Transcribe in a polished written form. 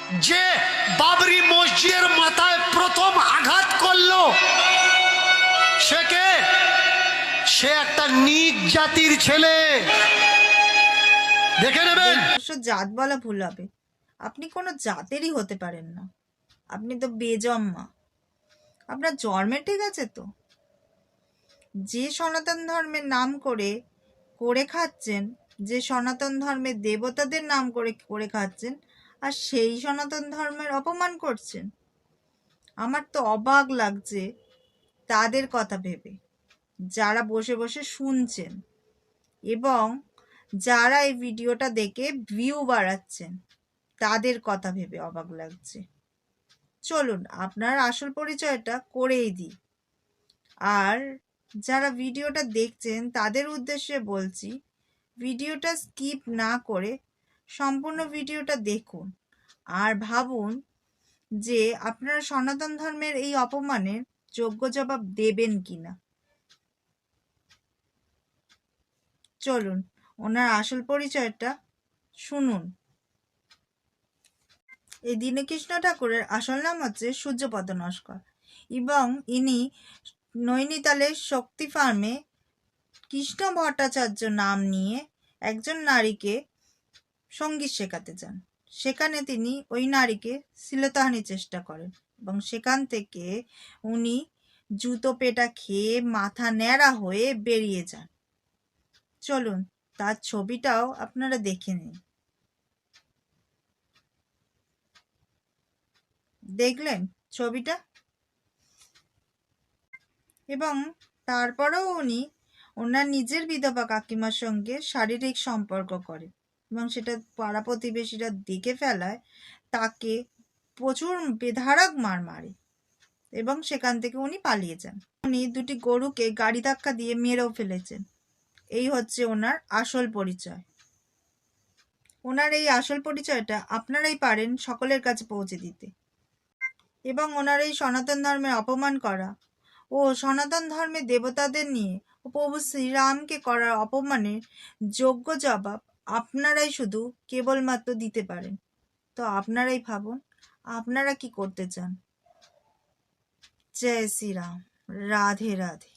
যে বাবরি মসজিদের মাথায় প্রথম আঘাত করলো সে কে? সে একটা নীচ জাতির ছেলে। দেখে নেবেন। অবশ্য জাত বলা ভুল হবে, আপনি কোনো জাতেরই হতে পারেন না, আপনি তো বেজন্মা। আপনার জন্মে ঠিক আছে তো? যে সনাতন ধর্মের নাম করে করে খাচ্ছেন, যে সনাতন ধর্মের দেবতাদের নাম করে করে খাচ্ছেন, আর সেই সনাতন ধর্মের অপমান করছেন। আমার তো অবাক লাগছে তাদের কথা ভেবে, যারা বসে বসে শুনছেন এবং যারা এই ভিডিওটা দেখে ভিউ বাড়াচ্ছেন, তাদের কথা ভেবে অবাক লাগছে। চলুন আপনার আসল পরিচয়টা করেই দিই। আর যারা ভিডিওটা দেখছেন তাদের উদ্দেশ্যে বলছি, ভিডিওটা স্কিপ না করে সম্পূর্ণ ভিডিওটা দেখুন আর ভাবুন যে আপনারা সনাতন ধর্মের এই অপমানের যোগ্য জবাব দেবেন কিনা। চলুন ওনার আসল পরিচয়টা শুনুন। এই দীনকৃষ্ণ ঠাকুরের আসল নাম হচ্ছে সূর্যপদ নস্কর এবং ইনি নৈনিতালের শক্তি ফার্মে কৃষ্ণ ভট্টাচার্য নাম নিয়ে একজন নারীকে সঙ্গীত শেখাতে যান। সেখানে তিনি ওই নারীকে শ্লীলতাহানির চেষ্টা করেন এবং সেখান থেকে উনি জুতো পেটা খেয়ে মাথা ন্যাড়া হয়ে বেরিয়ে যান। চলুন তার ছবিটাও আপনারা দেখে নিন। দেখলেন ছবিটা? এবং তারপরেও উনি ওনার নিজের বিধবা কাকিমার সঙ্গে শারীরিক সম্পর্ক করেন এবং সেটা পাড়া প্রতিবেশীরা দেখে ফেলায় তাকে প্রচুর বেধড়ক মার মারে এবং সেখান থেকে উনি পালিয়ে যান। উনি দুটি গরুকে গাড়ি ধাক্কা দিয়ে মেরেও ফেলেছেন। এই হচ্ছে ওনার আসল পরিচয়। ওনার এই আসল পরিচয়টা আপনারাই পারেন সকলের কাছে পৌঁছে দিতে এবং ওনার এই সনাতন ধর্মের অপমান করা ও সনাতন ধর্মের দেবতাদের নিয়ে ও প্রভু শ্রীরামকে করার অপমানের যোগ্য জবাব আপনারাই শুধু কেবলমাত্র দিতে পারেন। তো আপনারাই ভাবুন আপনারা কি করতে চান। জয় শ্রীরাম, রাধে রাধে।